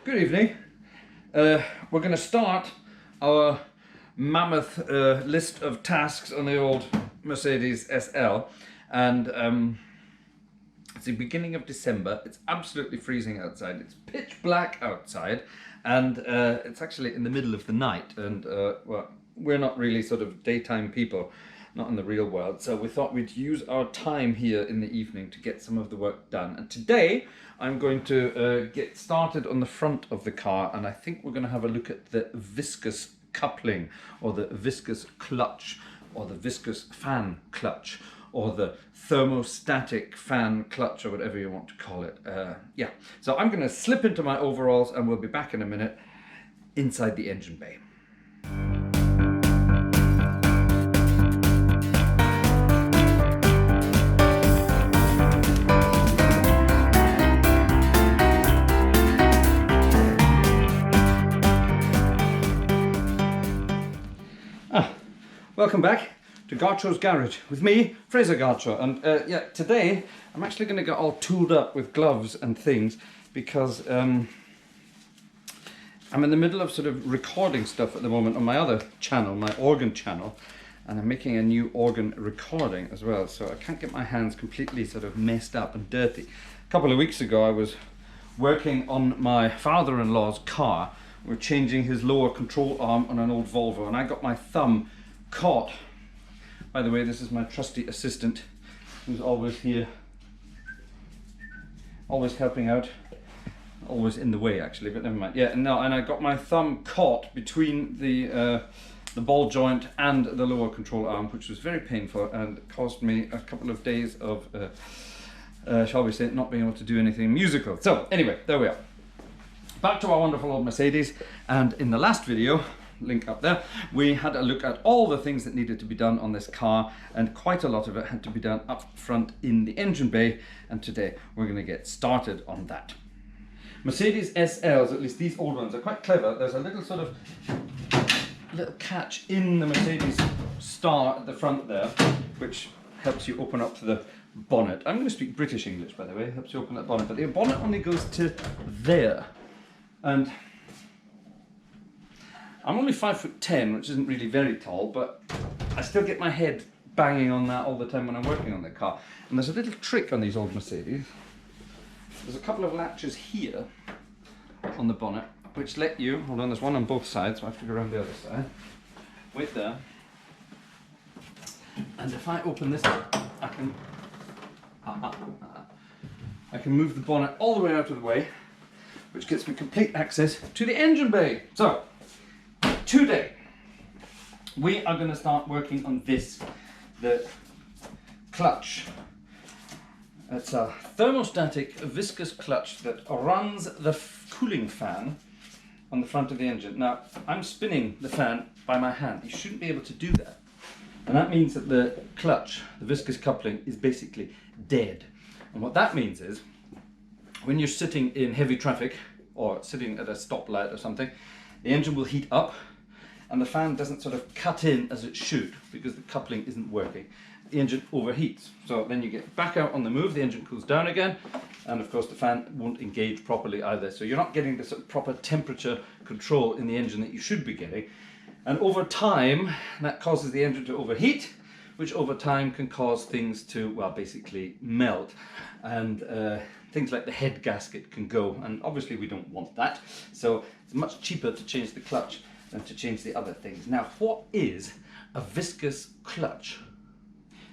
Good evening. We're going to start our mammoth list of tasks on the old Mercedes SL, and it's the beginning of December. It's absolutely freezing outside. It's pitch black outside, and it's actually in the middle of the night, and well, we're not really sort of daytime people, not in the real world, so we thought we'd use our time here in the evening to get some of the work done. And today I'm going to get started on the front of the car, and I think we're going to have a look at the viscous coupling, or the viscous clutch, or the viscous fan clutch, or the thermostatic fan clutch, or whatever you want to call it. Yeah, so I'm going to slip into my overalls and we'll be back in a minute inside the engine bay. Welcome back to Gartshore's garage with me, Fraser Gartshore, and yeah, today I'm actually going to get all tooled up with gloves and things because I'm in the middle of sort of recording stuff at the moment on my other channel, my organ channel, and I'm making a new organ recording as well, so I can't get my hands completely sort of messed up and dirty. A couple of weeks ago I was working on my father-in-law's car. We're changing his lower control arm on an old Volvo, and I got my thumb caught. By the way, this is my trusty assistant who's always here, always helping out, always in the way actually, but never mind. Yeah, no, and I got my thumb caught between the ball joint and the lower control arm, which was very painful and caused me a couple of days of shall we say, not being able to do anything musical. So anyway, there we are. Back to our wonderful old Mercedes, and in the last video, link up there, we had a look at all the things that needed to be done on this car, and quite a lot of it had to be done up front in the engine bay, and today we're going to get started on that. Mercedes SLs, at least these old ones, are quite clever. There's a little sort of little catch in the Mercedes star at the front there, which helps you open up the bonnet. I'm going to speak British English, by the way. Helps you open that bonnet, but the bonnet only goes to there, and I'm only 5'10", which isn't really very tall, but I still get my head banging on that all the time when I'm working on the car. And there's a little trick on these old Mercedes. There's a couple of latches here on the bonnet, which let you, hold on, there's one on both sides, so I have to go around the other side. Wait there. And if I open this up, I can move the bonnet all the way out of the way, which gets me complete access to the engine bay. So, today we are going to start working on this, the clutch. It's a thermostatic viscous clutch that runs the cooling fan on the front of the engine. Now, I'm spinning the fan by my hand. You shouldn't be able to do that. And that means that the clutch, the viscous coupling, is basically dead. And what that means is, when you're sitting in heavy traffic or sitting at a stoplight or something, the engine will heat up and the fan doesn't sort of cut in as it should because the coupling isn't working. The engine overheats. So then you get back out on the move, the engine cools down again, and of course the fan won't engage properly either. So you're not getting the sort of proper temperature control in the engine that you should be getting. And over time, that causes the engine to overheat, which over time can cause things to, well, basically melt. And things like the head gasket can go, and obviously we don't want that. So it's much cheaper to change the clutch than to change the other things. Now, what is a viscous clutch?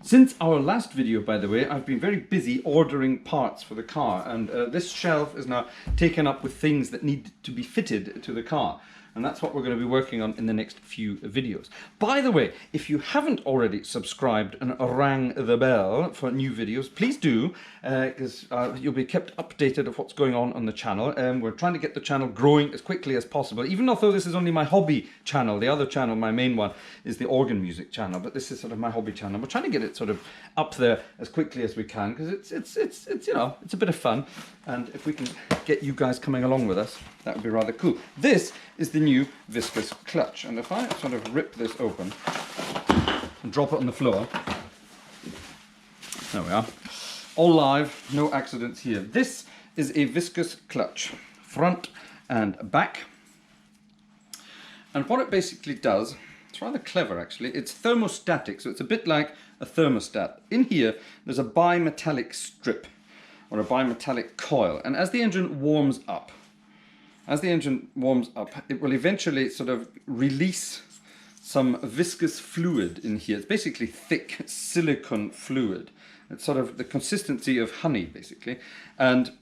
Since our last video, by the way, I've been very busy ordering parts for the car, and this shelf is now taken up with things that need to be fitted to the car. And that's what we're going to be working on in the next few videos. By the way, if you haven't already subscribed and rang the bell for new videos, please do, because you'll be kept updated of what's going on the channel. We're trying to get the channel growing as quickly as possible, even though this is only my hobby channel. The other channel, my main one, is the organ music channel, but this is sort of my hobby channel. We're trying to get it sort of up there as quickly as we can, because it's you know, it's a bit of fun, and if we can get you guys coming along with us, that would be rather cool. This is the new viscous clutch, and if I sort of rip this open and drop it on the floor, there we are, all live, no accidents here. This is a viscous clutch, front and back. And what it basically does, it's rather clever actually, it's thermostatic, so it's a bit like a thermostat. In here there's a bimetallic strip or a bimetallic coil, and as the engine warms up, it will eventually sort of release some viscous fluid in here. It's basically thick silicone fluid. It's sort of the consistency of honey basically, and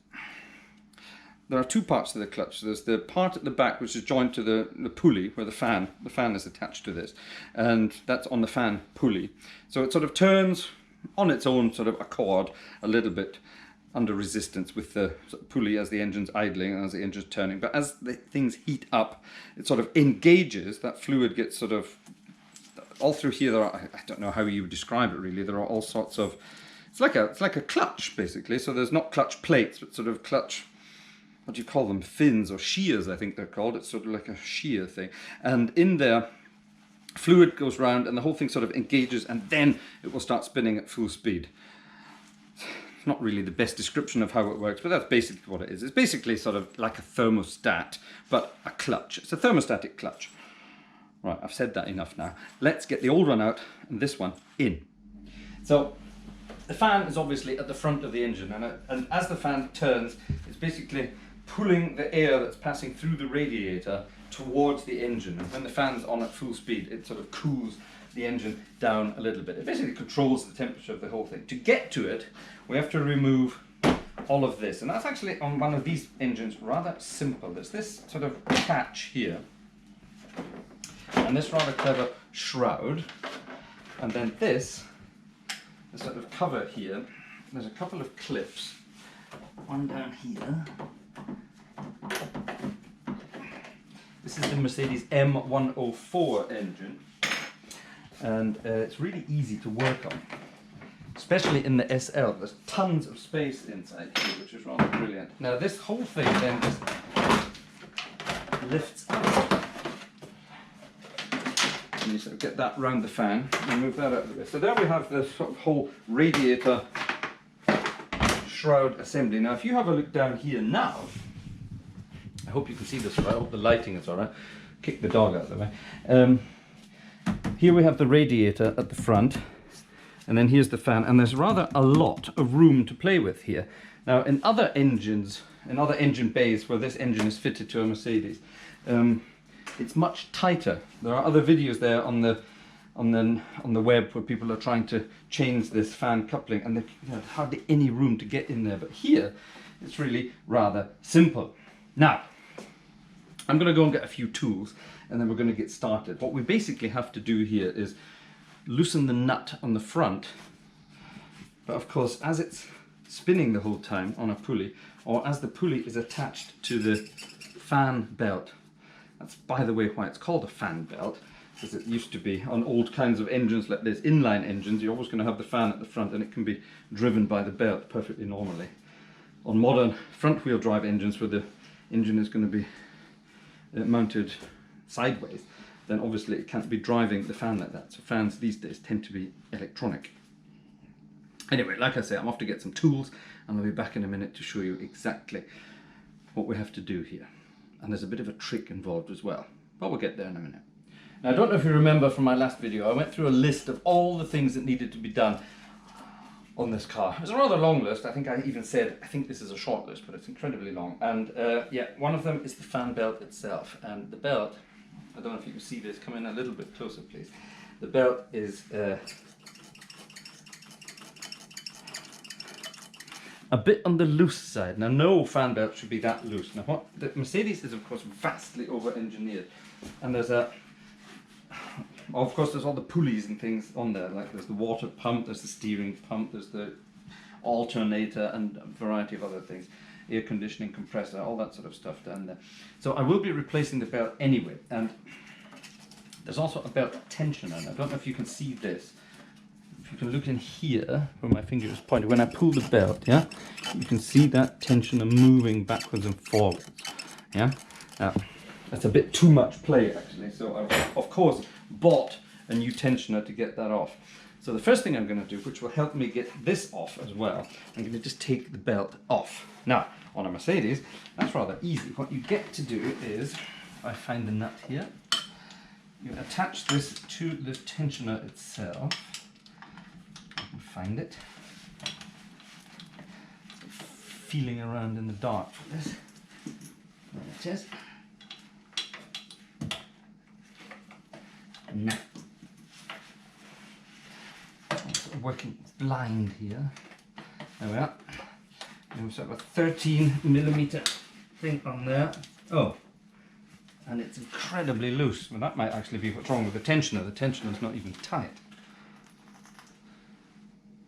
there are two parts to the clutch. There's the part at the back which is joined to the pulley where the fan is attached to this, and that's on the fan pulley. So it sort of turns on its own sort of accord a little bit under resistance with the sort of pulley as the engine's idling and as the engine's turning. But as the things heat up, it sort of engages, that fluid gets sort of, all through here there are, I don't know how you would describe it really, there are all sorts of, it's like a clutch basically. So there's not clutch plates, but sort of clutch, what do you call them, fins or shears I think they're called. It's sort of like a shear thing, and in there fluid goes round and the whole thing sort of engages, and then it will start spinning at full speed. It's not really the best description of how it works, but that's basically what it is. It's basically sort of like a thermostat, but a clutch. It's a thermostatic clutch. Right, I've said that enough now. Let's get the old one out and this one in. So the fan is obviously at the front of the engine, and as the fan turns, it's basically pulling the air that's passing through the radiator towards the engine, and when the fan's on at full speed it sort of cools the engine down a little bit. It basically controls the temperature of the whole thing. To get to it we have to remove all of this, and that's actually on one of these engines rather simple. There's this sort of catch here and this rather clever shroud, and then this sort of cover here. There's a couple of clips, one down here. This is the Mercedes M104 engine, and it's really easy to work on, especially in the SL. There's tons of space inside here, which is rather brilliant. Now this whole thing then just lifts up, and you sort of get that round the fan and move that out of the way. So there we have the sort of whole radiator shroud assembly. Now if you have a look down here now, I hope you can see this right. I hope the lighting is alright. Kick the dog out of the way. Here we have the radiator at the front, and then here's the fan, and there's rather a lot of room to play with here. Now in other engines, in other engine bays where this engine is fitted to a Mercedes, it's much tighter. There are other videos there on the web where people are trying to change this fan coupling, and there's hardly any room to get in there. But here it's really rather simple. Now I'm going to go and get a few tools, and then we're going to get started. What we basically have to do here is loosen the nut on the front, but of course as it's spinning the whole time on a pulley, or as the pulley is attached to the fan belt. That's by the way why it's called a fan belt, because it used to be on old kinds of engines like this, inline engines, you're always going to have the fan at the front and it can be driven by the belt perfectly normally. On modern front wheel drive engines where the engine is going to be mounted sideways, then obviously it can't be driving the fan like that. So fans these days tend to be electronic. Anyway, like I say, I'm off to get some tools, and I'll be back in a minute to show you exactly what we have to do here. And there's a bit of a trick involved as well, but we'll get there in a minute. Now I don't know if you remember from my last video, I went through a list of all the things that needed to be done on this car. It was a rather long list. I think I even said, I think this is a short list, but it's incredibly long. And yeah, one of them is the fan belt itself. And the belt, I don't know if you can see this, come in a little bit closer please. The belt is a bit on the loose side. Now no fan belt should be that loose. Now what the Mercedes is of course vastly over-engineered, and there's a, of course there's all the pulleys and things on there, like there's the water pump, there's the steering pump, there's the alternator and a variety of other things, air conditioning compressor, all that sort of stuff down there. So I will be replacing the belt anyway, and there's also a belt tensioner. I don't know if you can see this. If you can look in here where my finger is pointed, when I pull the belt, yeah, you can see that tensioner moving backwards and forwards. Yeah, now that's a bit too much play actually, so I've of course bought a new tensioner to get that off. So the first thing I'm going to do, which will help me get this off as well, I'm going to just take the belt off. Now on a Mercedes, that's rather easy. What you get to do is, I find the nut here, you attach this to the tensioner itself. You can find it. Feeling around in the dark for this. There it is. Now, I'm sort of working blind here. There we are. We've sort of a 13mm thing on there. Oh, and it's incredibly loose. Well, that might actually be what's wrong with the tensioner. The tensioner's not even tight.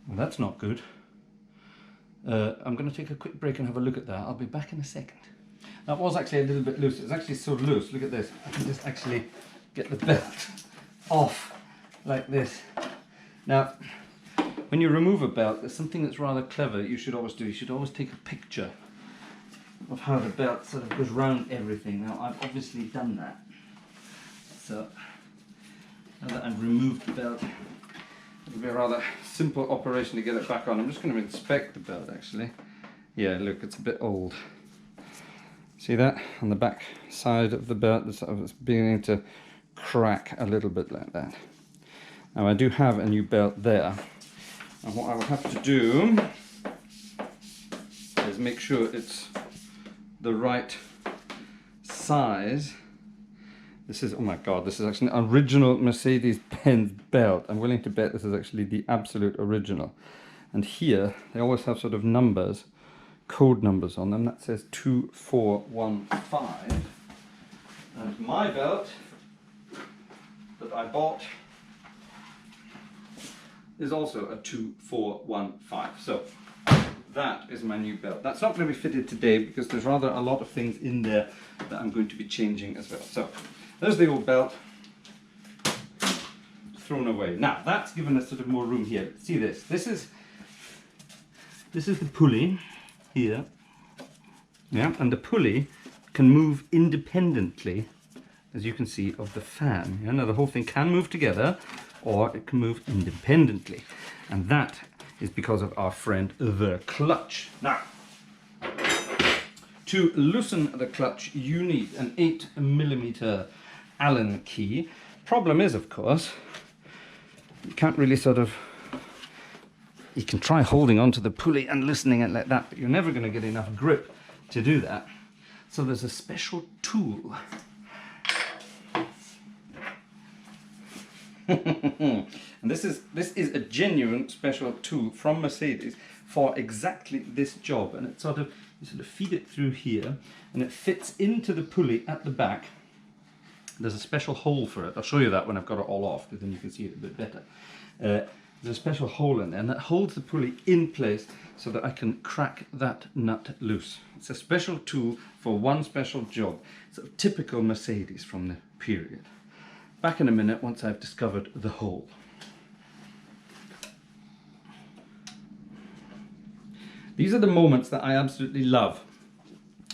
Well, that's not good. I'm going to take a quick break and have a look at that. I'll be back in a second. That was actually a little bit loose. It's actually so loose. Look at this. I can just actually get the belt off like this. Now, when you remove a belt, there's something that's rather clever you should always do. You should always take a picture of how the belt sort of goes round everything. Now, I've obviously done that. So, now that I've removed the belt, it'll be a rather simple operation to get it back on. I'm just going to inspect the belt actually. Yeah, look, it's a bit old. See that? On the back side of the belt, it's beginning to crack a little bit like that. Now I do have a new belt there. And what I will have to do is make sure it's the right size. This is, oh my god, this is actually an original Mercedes-Benz belt. I'm willing to bet this is actually the absolute original. And here, they always have sort of numbers, code numbers on them. That says 2415. And my belt that I bought is also a 2415. So that is my new belt. That's not going to be fitted today because there's rather a lot of things in there that I'm going to be changing as well. So there's the old belt thrown away. Now that's given us sort of more room here. See this? This is the pulley here. Yeah, and the pulley can move independently, as you can see, of the fan. Yeah? Now the whole thing can move together or it can move independently. And that is because of our friend the clutch. Now, to loosen the clutch, you need an 8mm Allen key. Problem is, of course, you can't really sort of, you can try holding onto the pulley and loosening it like that, but you're never going to get enough grip to do that. So there's a special tool. And this is a genuine special tool from Mercedes for exactly this job. And it you sort of feed it through here, and it fits into the pulley at the back. There's a special hole for it. I'll show you that when I've got it all off, because then you can see it a bit better. There's a special hole in there, and that holds the pulley in place so that I can crack that nut loose. It's a special tool for one special job. Sort of typical Mercedes from the period. Back in a minute once I've discovered the hole. These are the moments that I absolutely love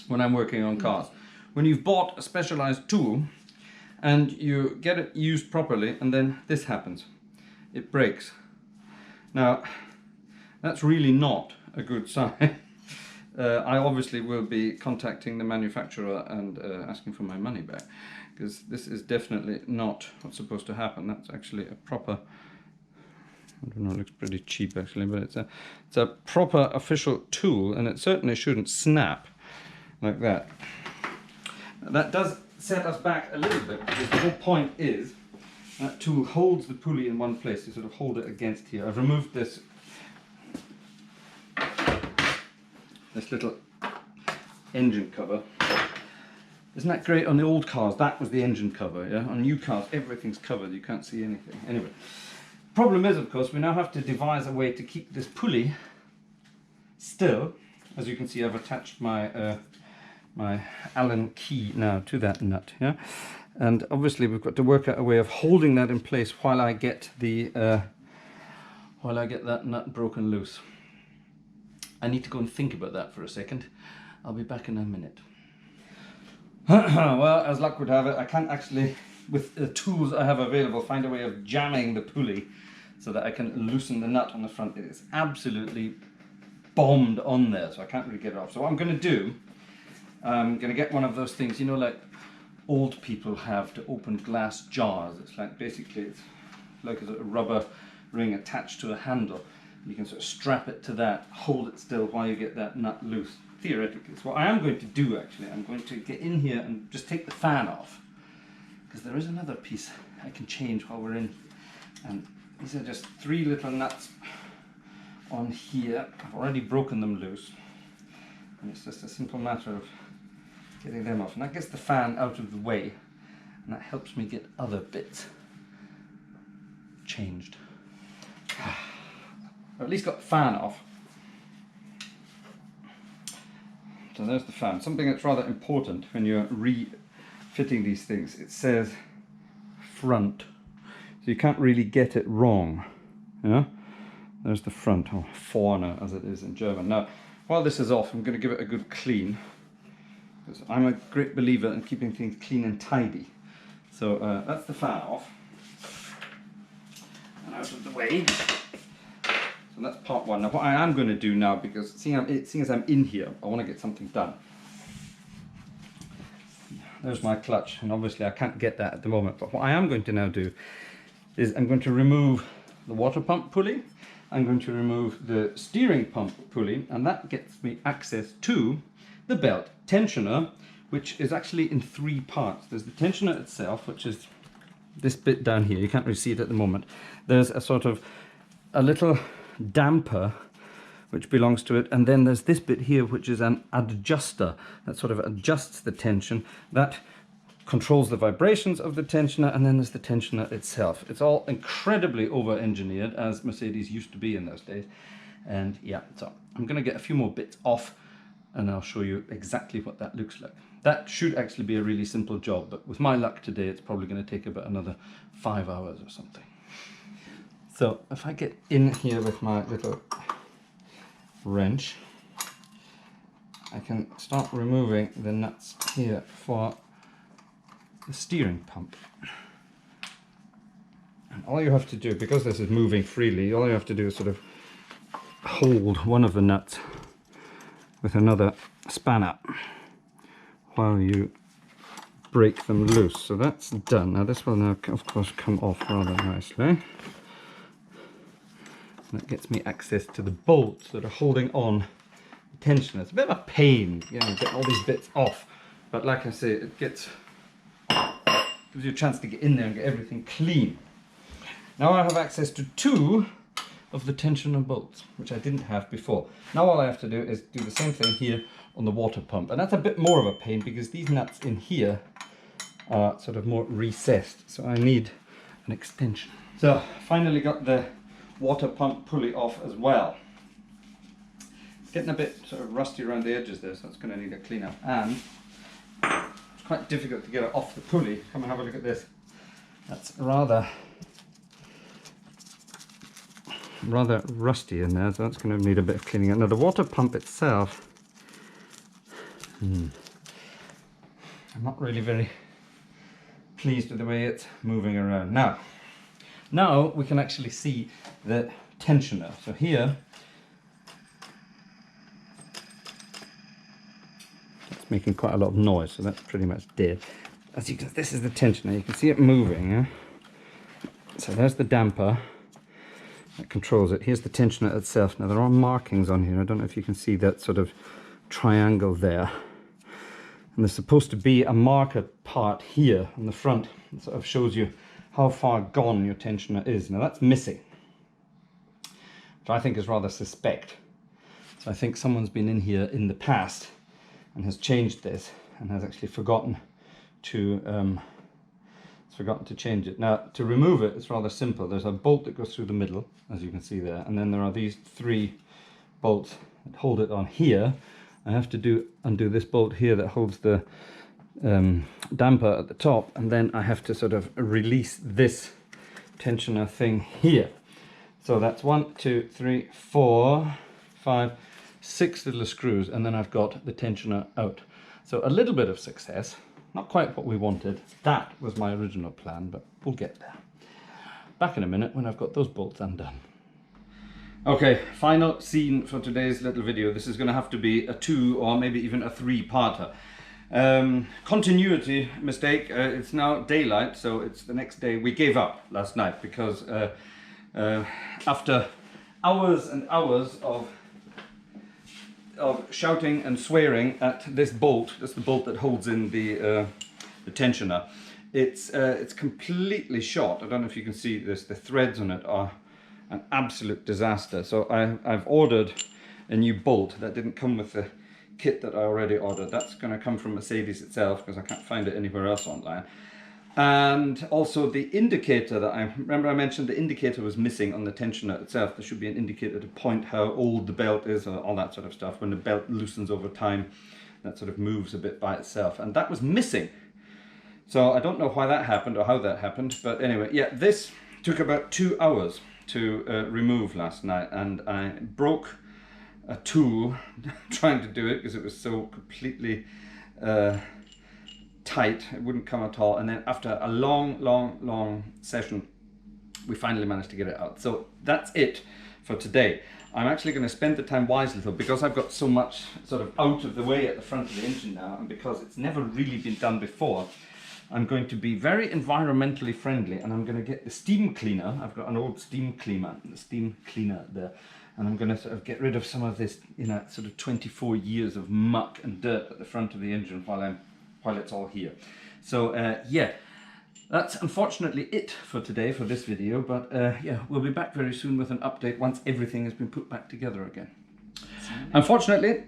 when I'm working on cars. When you've bought a specialized tool and you get it used properly, and then this happens. It breaks. Now, that's really not a good sign. I obviously will be contacting the manufacturer and asking for my money back, because this is definitely not what's supposed to happen. That's actually a proper, I don't know, it looks pretty cheap actually, but it's a proper official tool, and it certainly shouldn't snap like that. That does set us back a little bit, because the whole point is that tool holds the pulley in one place. You sort of hold it against here. I've removed this little engine cover. Isn't that great? On the old cars, that was the engine cover, yeah? On new cars, everything's covered, you can't see anything. Anyway, problem is, of course, we now have to devise a way to keep this pulley still. As you can see, I've attached my my Allen key now to that nut, yeah? And obviously we've got to work out a way of holding that in place while I get the that nut broken loose. I need to go and think about that for a second. I'll be back in a minute. Well, as luck would have it, I can't actually, with the tools I have available, find a way of jamming the pulley so that I can loosen the nut on the front. It is absolutely bombed on there, so I can't really get it off. So what I'm going to do, I'm going to get one of those things, you know, like old people have to open glass jars. It's like, basically, it's like a rubber ring attached to a handle. You can sort of strap it to that, hold it still while you get that nut loose, theoretically. So what I am going to do, actually, I'm going to get in here and just take the fan off, because there is another piece I can change while we're in here. And these are just 3 little nuts on here. I've already broken them loose, and it's just a simple matter of getting them off, and that gets the fan out of the way, and that helps me get other bits changed. Or at least got the fan off. So there's the fan. Something that's rather important when you're refitting these things, it says front, so you can't really get it wrong. Yeah, there's the front, or vorne as it is in German. Now, while this is off, I'm going to give it a good clean, because I'm a great believer in keeping things clean and tidy. So that's the fan off and out of the way. So that's part one. Now what I am going to do now, because seeing as I'm in here, I want to get something done. There's my clutch, and obviously I can't get that at the moment, but what I am going to now do is I'm going to remove the water pump pulley, I'm going to remove the steering pump pulley, and that gets me access to the belt tensioner, which is actually in 3 parts. There's the tensioner itself, which is this bit down here. You can't really see it at the moment. There's a sort of a little damper which belongs to it, and then there's this bit here which is an adjuster that sort of adjusts the tension, that controls the vibrations of the tensioner, and then there's the tensioner itself. It's all incredibly over-engineered, as Mercedes used to be in those days. And yeah, so I'm going to get a few more bits off, and I'll show you exactly what that looks like. That should actually be a really simple job, but with my luck today, it's probably going to take about another 5 hours or something. So if I get in here with my little wrench, I can start removing the nuts here for the steering pump. And all you have to do, because this is moving freely, all you have to do is sort of hold one of the nuts with another spanner while you break them loose. So that's done. Now this will now of course come off rather nicely. And that gets me access to the bolts that are holding on the tensioner. It's a bit of a pain, you know, getting all these bits off, but like I say, it gives you a chance to get in there and get everything clean. Now I have access to 2 of the tensioner bolts, which I didn't have before. Now all I have to do is do the same thing here on the water pump, and that's a bit more of a pain because these nuts in here are sort of more recessed, so I need an extension. So finally got the water pump pulley off as well. It's getting a bit sort of rusty around the edges there, so it's going to need a clean up, and it's quite difficult to get it off the pulley. Come and have a look at this. That's rather rusty in there, so that's going to need a bit of cleaning up. Now the water pump itself, I'm not really very pleased with the way it's moving around. Now we can actually see the tensioner. So here, it's making quite a lot of noise, so that's pretty much dead. As you can, this is the tensioner. You can see it moving. Yeah? So there's the damper that controls it. Here's the tensioner itself. Now there are markings on here. I don't know if you can see that sort of triangle there. And there's supposed to be a marker part here on the front that sort of shows you how far gone your tensioner is. Now that's missing, which I think is rather suspect. So I think someone's been in here in the past and has changed this and has actually forgotten to change it. Now to remove it, it's rather simple. There's a bolt that goes through the middle, as you can see there, and then there are these 3 bolts that hold it on here. I have to undo this bolt here that holds the damper at the top, and then I have to sort of release this tensioner thing here. So that's 1, 2, 3, 4, 5, 6 little screws, and then I've got the tensioner out. So a little bit of success, not quite what we wanted. That was my original plan, but we'll get there. Back in a minute when I've got those bolts undone. Okay, final scene for today's little video. This is going to have to be a 2 or maybe even a 3-parter. Continuity mistake. It's now daylight, so it's the next day. We gave up last night because after hours and hours of shouting and swearing at this bolt, that's the bolt that holds in the tensioner. It's completely shot. I don't know if you can see this. The threads on it are an absolute disaster. So I've ordered a new bolt that didn't come with the kit that I already ordered. That's going to come from Mercedes itself because I can't find it anywhere else online. And also the indicator that remember I mentioned the indicator was missing on the tensioner itself. There should be an indicator to point how old the belt is and all that sort of stuff. When the belt loosens over time, that sort of moves a bit by itself. And that was missing. So I don't know why that happened or how that happened. But anyway, yeah, this took about 2 hours to remove last night. And I broke a tool trying to do it because it was so completely tight, it wouldn't come at all. And then after a long session, we finally managed to get it out. So that's it for today. I'm actually going to spend the time wisely though, because I've got so much sort of out of the way at the front of the engine now, and because it's never really been done before, I'm going to be very environmentally friendly, and I'm going to get the steam cleaner. I've got an old steam cleaner there, and I'm going to sort of get rid of some of this, you know, sort of 24 years of muck and dirt at the front of the engine while it's all here. So yeah, that's unfortunately it for today for this video, but yeah, we'll be back very soon with an update once everything has been put back together again. Unfortunately,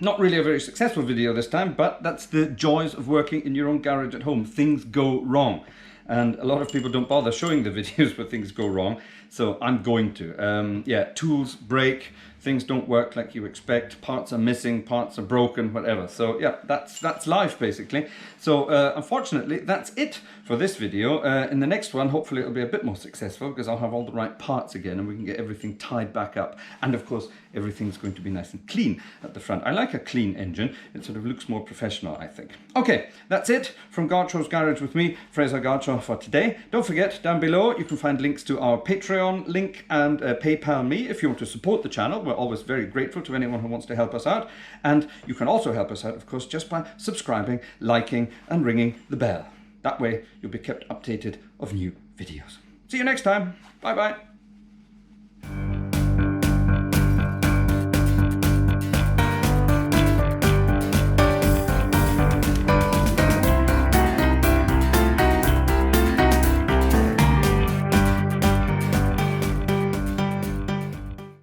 not really a very successful video this time, but that's the joys of working in your own garage at home. Things go wrong. And a lot of people don't bother showing the videos where things go wrong, so I'm going to. Yeah, tools break, things don't work like you expect, parts are missing, parts are broken, whatever. So yeah, that's life basically. So unfortunately, that's it for this video. In the next one, hopefully it'll be a bit more successful because I'll have all the right parts again and we can get everything tied back up. And of course, everything's going to be nice and clean at the front. I like a clean engine. It sort of looks more professional, I think. Okay, that's it from Gartshore's Garage with me, Fraser Gartshore, for today. Don't forget, down below you can find links to our Patreon link and PayPal me if you want to support the channel. We're always very grateful to anyone who wants to help us out. And you can also help us out, of course, just by subscribing, liking and ringing the bell. That way you'll be kept updated of new videos. See you next time. Bye bye.